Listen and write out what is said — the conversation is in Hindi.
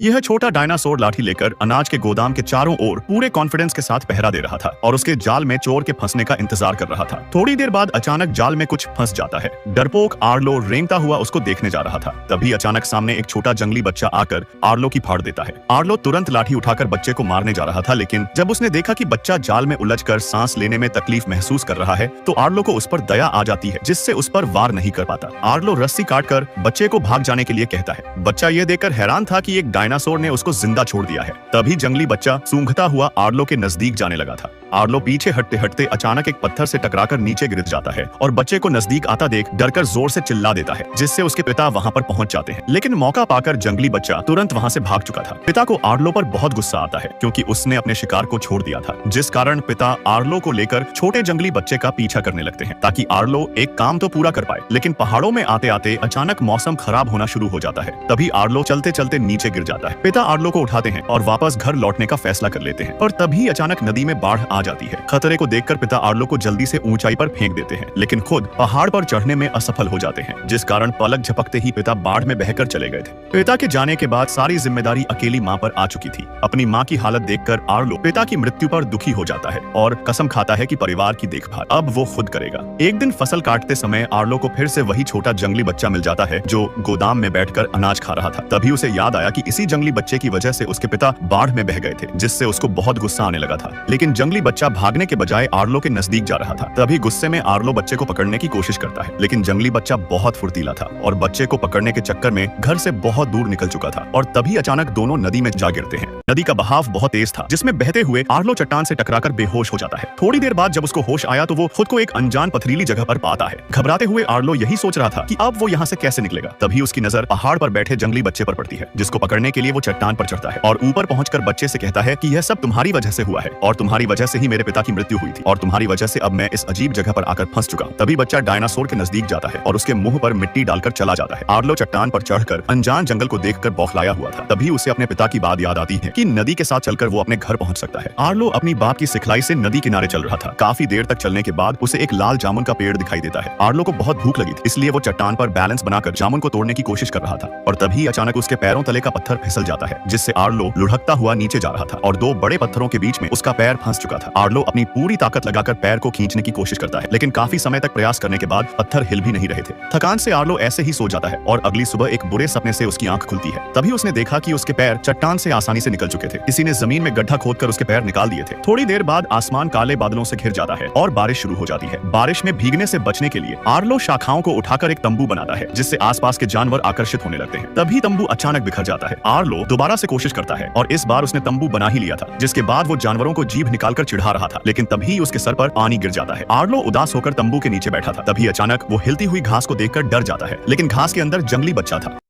यह छोटा डायनासोर लाठी लेकर अनाज के गोदाम के चारों ओर पूरे कॉन्फिडेंस के साथ पहरा दे रहा था और उसके जाल में चोर के फंसने का इंतजार कर रहा था। थोड़ी देर बाद अचानक जाल में कुछ फंस जाता है। डरपोक आर्लो रेंगता हुआ उसको देखने जा रहा था। तभी अचानक सामने एक छोटा जंगली बच्चा आकर आर्लो की फाड़ देता है। आर्लो तुरंत लाठी उठाकर बच्चे को मारने जा रहा था, लेकिन जब उसने देखा कि बच्चा जाल में उलझकर सांस लेने में तकलीफ महसूस कर रहा है तो आर्लो को उस पर दया आ जाती है, जिससे उस पर वार नहीं कर पाता। आर्लो रस्सी काटकर बच्चे को भाग जाने के लिए कहता है। बच्चा यह देखकर हैरान था कि एक डायनासोर ने उसको जिंदा छोड़ दिया है। तभी जंगली बच्चा सूंघता हुआ आर्लो के नजदीक जाने लगा था। आर्लो पीछे हटते हटते अचानक एक पत्थर से टकराकर नीचे गिर जाता है और बच्चे को नजदीक आता देख डरकर जोर से चिल्ला देता है, जिससे उसके पिता वहां पर पहुंच जाते हैं। लेकिन मौका पाकर जंगली बच्चा तुरंत वहां से भाग चुका था। पिता को आर्लो पर बहुत गुस्सा आता है क्योंकि उसने अपने शिकार को छोड़ दिया था, जिस कारण पिता आर्लो को लेकर छोटे जंगली बच्चे का पीछा करने लगते हैं ताकि आर्लो एक काम तो पूरा कर पाए। लेकिन पहाड़ों में आते आते अचानक मौसम खराब होना शुरू हो जाता है। तभी आर्लो चलते चलते नीचे गिर जाता है। पिता आर्लो को उठाते हैं और वापस घर लौटने का फैसला कर लेते हैं, और तभी अचानक नदी में बाढ़ आ जाती है। खतरे को देखकर पिता आर्लो को जल्दी से ऊंचाई पर फेंक देते हैं, लेकिन खुद पहाड़ पर चढ़ने में असफल हो जाते हैं, जिस कारण पलक झपकते ही पिता बाढ़ में बहकर चले गए थे। पिता के जाने के बाद सारी जिम्मेदारी अकेली मां पर आ चुकी थी। अपनी मां की हालत देखकर आर्लो पिता की मृत्यु पर दुखी हो जाता है और कसम खाता है कि परिवार की देखभाल अब वो खुद करेगा। एक दिन फसल काटते समय आर्लो को फिर से वही छोटा जंगली बच्चा मिल जाता है जो गोदाम में बैठकर अनाज खा रहा था। तभी उसे याद आया कि इसी जंगली बच्चे की वजह से उसके पिता बाढ़ में बह गए थे, जिससे उसको बहुत गुस्सा आने लगा था। लेकिन जंगली बच्चा भागने के बजाय आर्लो के नजदीक जा रहा था। तभी गुस्से में आर्लो बच्चे को पकड़ने की कोशिश करता है, लेकिन जंगली बच्चा बहुत फुर्तीला था और बच्चे को पकड़ने के चक्कर में घर से बहुत दूर निकल चुका था। और तभी अचानक दोनों नदी में जा गिरते हैं। नदी का बहाव बहुत तेज था, जिसमें बहते हुए आर्लो चट्टान से टकराकर बेहोश हो जाता है। थोड़ी देर बाद जब उसको होश आया तो वो खुद को एक अनजान पथरीली जगह पर पाता है। घबराते हुए आर्लो यही सोच रहा था कि अब वो यहाँ से कैसे निकलेगा। तभी उसकी नजर पहाड़ पर बैठे जंगली बच्चे पर पड़ती है, जिसको पकड़ने के लिए वो चट्टान पर चढ़ता है और ऊपर पहुंचकर बच्चे से कहता है कि यह सब तुम्हारी वजह से हुआ है और तुम्हारी वजह से ही मेरे पिता की मृत्यु हुई थी और तुम्हारी वजह से अब मैं इस अजीब जगह पर आकर फंस चुका हूं। तभी बच्चा डायनासोर के नजदीक जाता है और उसके मुंह पर मिट्टी डालकर चला जाता है। आर्लो चट्टान पर चढ़कर अनजान जंगल को देखकर बौखलाया हुआ था। तभी उसे अपने पिता की बात याद आती है कि नदी के साथ चलकर वो अपने घर पहुंच सकता है। आर्लो अपनी बाप की सिखलाई से नदी किनारे चल रहा था। काफी देर तक चलने के बाद उसे एक लाल जामुन का पेड़ दिखाई देता है। आर्लो को बहुत भूख लगी थी, इसलिए वो चट्टान पर बैलेंस बनाकर जामुन को तोड़ने की कोशिश कर रहा था और तभी अचानक उसके पैरों तले का पत्थर फिसल जाता है, जिससे आर्लो लुढ़कता हुआ नीचे जा रहा था और दो बड़े पत्थरों के बीच में उसका पैर फंस चुका था। आर्लो अपनी पूरी ताकत लगाकर पैर को खींचने की कोशिश करता है, लेकिन काफी समय तक प्रयास करने के बाद पत्थर हिल भी नहीं रहे थे। थकान से आर्लो ऐसे ही सो जाता है और अगली सुबह एक बुरे सपने से उसकी आंख खुलती है। तभी उसने देखा कि उसके पैर चट्टान से आसानी से निकल चुके थे। किसी ने जमीन में गड्ढा खोदकर उसके पैर निकाल दिए थे। थोड़ी देर बाद आसमान काले बादलों से घिर जाता है और बारिश शुरू हो जाती है। बारिश में भीगने से बचने के लिए आर्लो शाखाओं को उठाकर एक तंबू बनाता है, जिससे आसपास के जानवर आकर्षित होने लगते हैं। तभी तंबू अचानक बिखर जाता है। आर्लो दोबारा से कोशिश करता है और इस बार उसने तंबू बना ही लिया था, जिसके बाद वो जानवरों को जीभ निकालकर चिढ़ा रहा था, लेकिन तभी उसके सर पर पानी गिर जाता है। आर्लो उदास होकर तंबू के नीचे बैठा था। तभी अचानक वो हिलती हुई घास को देखकर डर जाता है, लेकिन घास के अंदर जंगली बच्चा था।